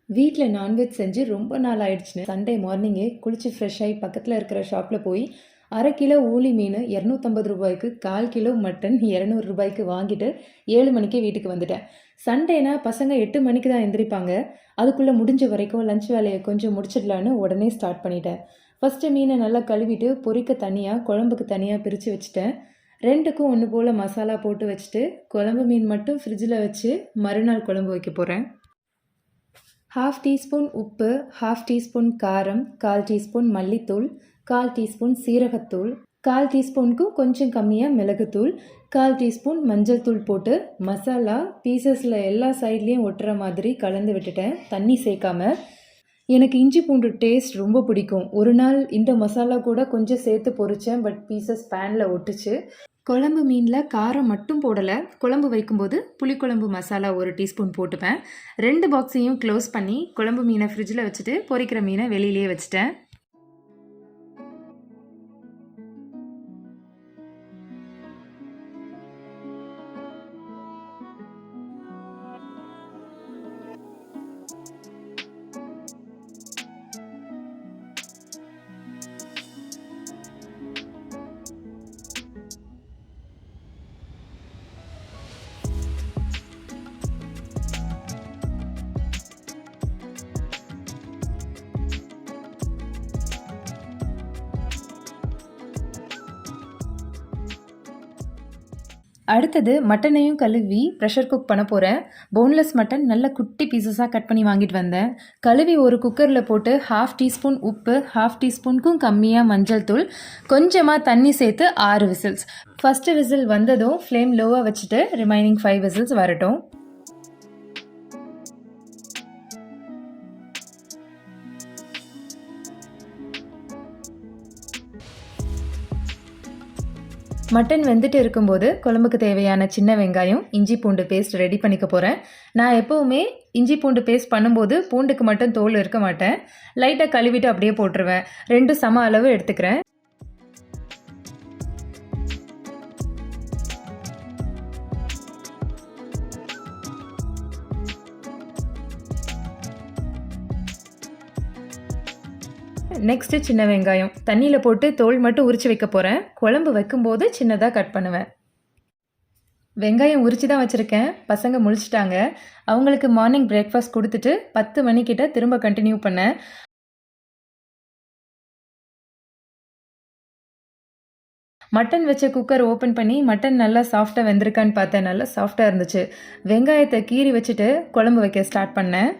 வீட்டில் நான்வெஜ் செஞ்சு ரொம்ப நாள் ஆயிடுச்சுன்னு சண்டே மார்னிங்கே குளிச்சு ஃப்ரெஷ் ஆகி பக்கத்தில் இருக்கிற ஷாப்பில் போய் 1/2 கிலோ ஊளி மீன் 250 ரூபாய்க்கு, 1/4 கிலோ மட்டன் 200 ரூபாய்க்கு வாங்கிட்டு 7 மணிக்கே வீட்டுக்கு வந்துட்டேன். சண்டேனா பசங்க 8 மணிக்கு தான் எந்திரிப்பாங்க. அதுக்குள்ளே முடிஞ்ச வரைக்கும் லஞ்ச் வேலையை கொஞ்சம் முடிச்சிடலான்னு உடனே ஸ்டார்ட் பண்ணிட்டேன். ஃபஸ்ட்டு மீனை நல்லா கழுவிட்டு பொரிக்க தனியாக, குழம்புக்கு தனியாக பிரித்து வச்சுட்டேன். ரெண்டுக்கும் ஒன்று போல் மசாலா போட்டு வச்சுட்டு குழம்பு மீன் மட்டும் ஃப்ரிட்ஜில் வச்சு மறுநாள் குழம்பு வைக்க போகிறேன். 1/2 டீஸ்பூன் உப்பு, 1/2 டீஸ்பூன் காரம், 1/4 டீஸ்பூன் மல்லித்தூள், 1/4 டீஸ்பூன் சீரகத்தூள், 1/4 டீஸ்பூனுக்கும் கொஞ்சம் கம்மியாக மிளகுத்தூள், 1/4 டீஸ்பூன் மஞ்சள் தூள் போட்டு மசாலா பீசஸில் எல்லா சைட்லேயும் ஒட்டுற மாதிரி கலந்து விட்டுட்டேன், தண்ணி சேர்க்காம. எனக்கு இஞ்சி பூண்டு டேஸ்ட் ரொம்ப பிடிக்கும். ஒரு நாள் இந்த மசாலா கூட கொஞ்சம் சேர்த்து பொரித்தேன், பட் பீசஸ் பேனில் ஒட்டுச்சு. குழம்பு மீனில் காரம் மட்டும் போடலை. குழம்பு வைக்கும்போது புளிக்குழம்பு மசாலா 1 டீஸ்பூன் போட்டுப்பேன். 2 பாக்ஸையும் க்ளோஸ் பண்ணி குழம்பு மீனை ஃப்ரிட்ஜில் வச்சுட்டு பொரிக்கிற மீனை வெளியிலேயே வச்சுட்டேன். அடுத்தது மட்டனையும் கழுவி ப்ரெஷர் குக் பண்ண போகிறேன். போன்லெஸ் மட்டன் நல்ல குட்டி பீசஸாக கட் பண்ணி வாங்கிட்டு வந்தேன். கழுவி ஒரு குக்கரில் போட்டு 1/2 டீஸ்பூன் உப்பு, 1/2 டீஸ்பூனுக்கும் கம்மியாக மஞ்சள் தூள், கொஞ்சமாக தண்ணி சேர்த்து 6 விசில்ஸ். ஃபஸ்ட்டு விசில் வந்ததும் ஃப்ளேம் லோவாக வச்சுட்டு ரிமைனிங் 5 விசில்ஸ் வரட்டும். மட்டன் வெந்துட்டு இருக்கும்போது குழம்புக்கு தேவையான சின்ன வெங்காயம், இஞ்சி பூண்டு பேஸ்ட் ரெடி பண்ணிக்க போகிறேன். நான் எப்போவுமே இஞ்சி பூண்டு பேஸ்ட் பண்ணும்போது பூண்டுக்கு மட்டும் தோல் இருக்க மாட்டேன். லைட்டாக கழுவிட்டு அப்படியே போட்டுருவேன். 2 சம அளவு எடுத்துக்கிறேன். நெக்ஸ்ட்டு சின்ன வெங்காயம் தண்ணியில் போட்டு தோல் மட்டும் உரித்து வைக்க போகிறேன். குழம்பு வைக்கும்போது சின்னதாக கட் பண்ணுவேன். வெங்காயம் உரித்து தான் வச்சுருக்கேன். பசங்க முழிச்சிட்டாங்க. அவங்களுக்கு மார்னிங் பிரேக்ஃபாஸ்ட் கொடுத்துட்டு 10 மணிக்கிட்ட திரும்ப கண்டினியூ பண்ணேன். மட்டன் வச்ச குக்கர் ஓப்பன் பண்ணி மட்டன் நல்லா சாஃப்டாக வெந்திருக்கான்னு பார்த்தேன். நல்லா சாஃப்டாக இருந்துச்சு. வெங்காயத்தை கீறி வச்சுட்டு குழம்பு வைக்க ஸ்டார்ட் பண்ணேன்.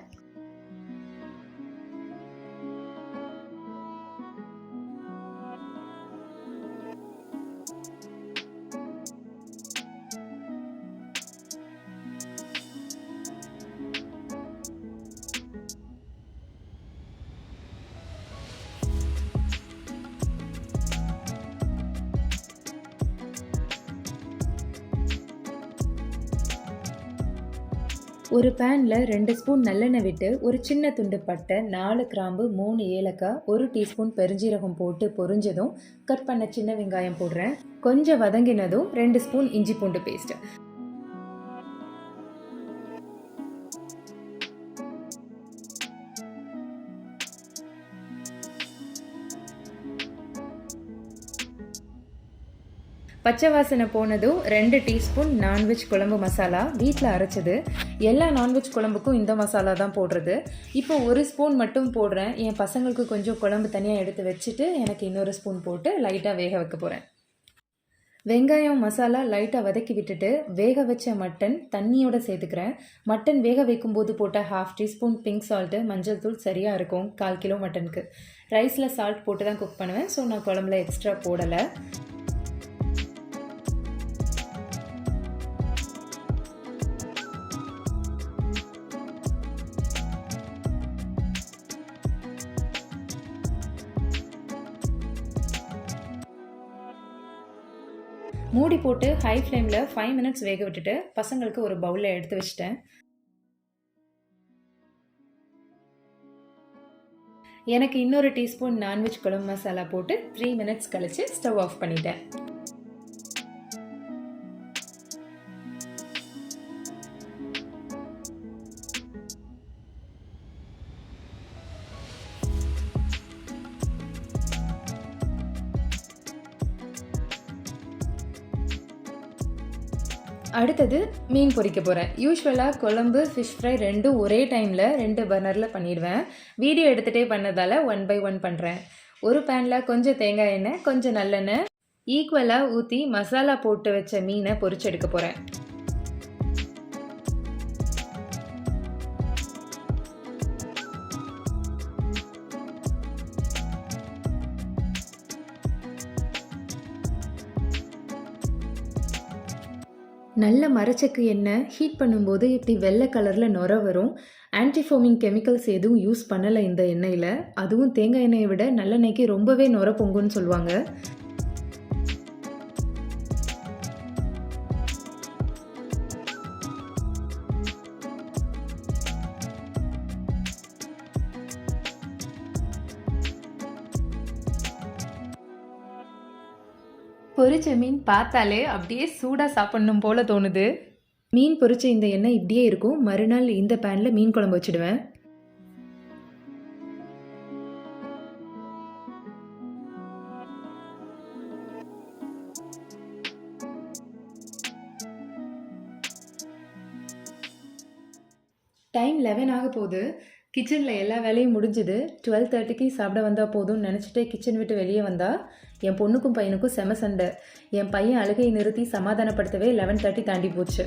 ஒரு பேனில் 2 ஸ்பூன் நல்லெண்ணெய் விட்டு ஒரு சின்ன துண்டு பட்டை, 4 கிராம்பு, 3 ஏலக்காய், 1 டீஸ்பூன் பெருஞ்சீரகம் போட்டு பொரிஞ்சதும் கட் பண்ண சின்ன வெங்காயம் போடுறேன். கொஞ்சம் வதங்கினதும் 2 ஸ்பூன் இஞ்சி பூண்டு பேஸ்ட்டு. பச்சை வாசனை போனதும் 2 டீஸ்பூன் நான்வெஜ் குழம்பு மசாலா, வீட்டில் அரைச்சது. எல்லா நான்வெஜ் குழம்புக்கும் இந்த மசாலா தான் போடுறது. இப்போ 1 ஸ்பூன் மட்டும் போடுறேன். என் பசங்களுக்கு கொஞ்சம் குழம்பு தனியாக எடுத்து வச்சுட்டு எனக்கு இன்னொரு ஸ்பூன் போட்டு லைட்டாக வேக வைக்க போகிறேன். வெங்காயம் மசாலா லைட்டாக வதக்கி விட்டுட்டு வேக வச்ச மட்டன் தண்ணியோடு சேர்த்துக்கிறேன். மட்டன் வேக வைக்கும்போது போட்ட 1/2 டீஸ்பூன் பிங்க் சால்ட்டு, மஞ்சள் தூள் சரியாக இருக்கும் 1/4 கிலோ மட்டனுக்கு. ரைஸில் சால்ட் போட்டு தான் குக் பண்ணுவேன். ஸோ நான் குழம்புல எக்ஸ்ட்ரா போடலை. மூடி போட்டு ஹை ஃப்ளேமில் 5 மினிட்ஸ் வேக விட்டுட்டு பசங்களுக்கு ஒரு பவுலில் எடுத்து வச்சிட்டேன். எனக்கு இன்னொரு டீஸ்பூன் நான்வெஜ் குழம்பு மசாலா போட்டு 3 மினிட்ஸ் கழித்து ஸ்டவ் ஆஃப் பண்ணிட்டேன். அடுத்தது மீன் பொரிக்க போகிறேன். யூஸ்வலாக குழம்பு ஃபிஷ் ஃப்ரை ரெண்டும் ஒரே டைமில் 2 பர்னரில் பண்ணிடுவேன். வீடியோ எடுத்துகிட்டே பண்ணதால் 1 by 1 பண்ணுறேன். ஒரு பேனில் கொஞ்சம் தேங்காய் எண்ணெய், கொஞ்சம் நல்லெண்ணெய் ஈக்குவலாக ஊற்றி மசாலா போட்டு வச்ச மீனை பொரிச்சு எடுக்க போகிறேன். நல்ல மரச்செக்கு எண்ணெய் ஹீட் பண்ணும்போது இப்படி வெள்ளை கலரில் நுர வரும். ஆன்டிஃபோமிங் கெமிக்கல்ஸ் எதுவும் யூஸ் பண்ணலை இந்த எண்ணெயில். அதுவும் தேங்காய் எண்ணெயை விட நல்லெண்ணெய்க்கு ரொம்பவே நுர பொங்குன்னு சொல்லுவாங்க. பொரிச்ச மீன் பார்த்தாலே அப்படியே சூடாக சாப்பிடணும் போல தோணுது. மீன் பொரிச்ச இந்த எண்ணெய் இப்படியே இருக்கும். மறுநாள் இந்த பேனில் மீன் குழம்பு வச்சுடுவேன். டைம் 11 ஆக போகுது. கிச்சனில் எல்லா வேலையும் முடிஞ்சுது. 12:30க்கு சாப்பிட வந்தால் போதும்னு நினச்சிட்டு கிச்சன் விட்டு வெளியே வந்தால் என் பொண்ணுக்கும் பையனுக்கும் செம சண்டை. என் பையன் அழுகையை நிறுத்தி சமாதானப்படுத்தவே 11:30 தாண்டி போச்சு.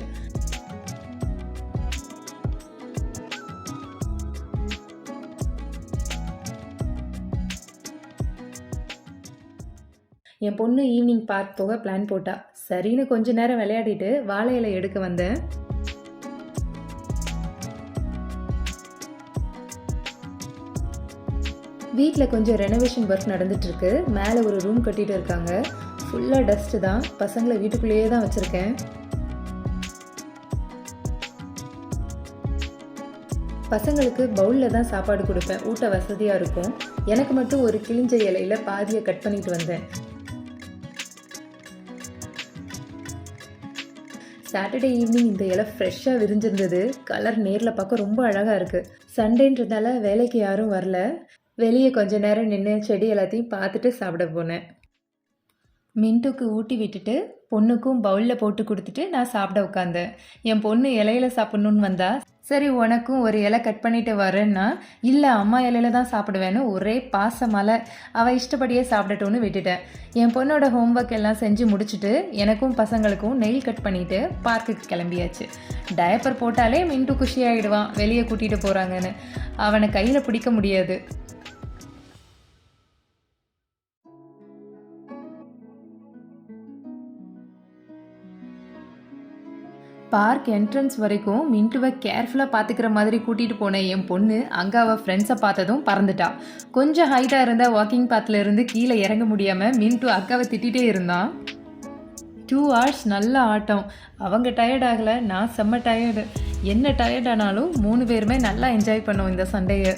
என் பொண்ணு ஈவினிங் பார்க் போக பிளான் போட்டா. சரின்னு கொஞ்ச நேரம் விளையாடிட்டு வாழை இலை எடுக்க வந்தேன். வீட்டில் கொஞ்சம் ரெனோவேஷன் ஒர்க் நடந்துகிட்ருக்கு. மேலே ஒரு ரூம் கட்டிகிட்டு இருக்காங்க. ஃபுல்லாக டஸ்ட்டு தான். பசங்களை வீட்டுக்குள்ளேயே தான் வச்சுருக்கேன். பசங்களுக்கு பவுலில் தான் சாப்பாடு கொடுப்பேன். ஊட்ட வசதியாக இருக்கும். எனக்கு மட்டும் ஒரு கிழிஞ்ச இலையில் பாதியை கட் பண்ணிட்டு வந்தேன். சாட்டர்டே ஈவினிங் இந்த இலை ஃப்ரெஷ்ஷாக விரிஞ்சிருந்தது. கலர் நேரில் பார்க்க ரொம்ப அழகாக இருக்குது. சண்டேன்றதால வேலைக்கு யாரும் வரல. வெளியே கொஞ்ச நேரம் நின்று செடி எல்லாத்தையும் பார்த்துட்டு சாப்பிட போனேன். மின்ட்டுக்கு ஊட்டி விட்டுட்டு பொண்ணுக்கும் பவுலில் போட்டு கொடுத்துட்டு நான் சாப்பிட உட்காந்தேன். என் பொண்ணு இலையில சாப்பிட்ணுன்னு வந்தா. சரி உனக்கும் ஒரு இலை கட் பண்ணிட்டு வரேன்னா, இல்லை அம்மா இலையில தான் சாப்பிடுவேன்னு ஒரே பாசமால அவள் இஷ்டப்படியே சாப்பிடட்டும்னு விட்டுட்டேன். என் பொண்ணோட ஹோம்ஒர்க் எல்லாம் செஞ்சு முடிச்சுட்டு எனக்கும் பசங்களுக்கும் நெயில் கட் பண்ணிவிட்டு பார்க்குக்கு கிளம்பியாச்சு. டயப்பர் போட்டாலே மின்ட்டு குஷியாகிடுவான் வெளியே கூட்டிகிட்டு போகிறாங்கன்னு. அவனை கையில் பிடிக்க முடியாது. பார்க் என்ட்ரன்ஸ் வரைக்கும் மின்ட்டுவை கேர்ஃபுல்லாக பார்த்துக்கிற மாதிரி கூட்டிகிட்டு போனேன் என் பொண்ணு. அங்கே அவள் ஃப்ரெண்ட்ஸை பார்த்ததும் பறந்துட்டா. கொஞ்சம் ஹைட்டாக இருந்தால் வாக்கிங் பாத்தில் இருந்து கீழே இறங்க முடியாமல் மின்ட்டு அக்காவை திட்டிகிட்டே இருந்தான். 2 hours நல்ல ஆட்டம். அவங்க டயர்ட் ஆகலை, நான் செம்ம டயர்டு. என்ன டயர்ட் ஆனாலும் 3 பேருமே நல்லா என்ஜாய் பண்ணோம் இந்த சண்டேயை.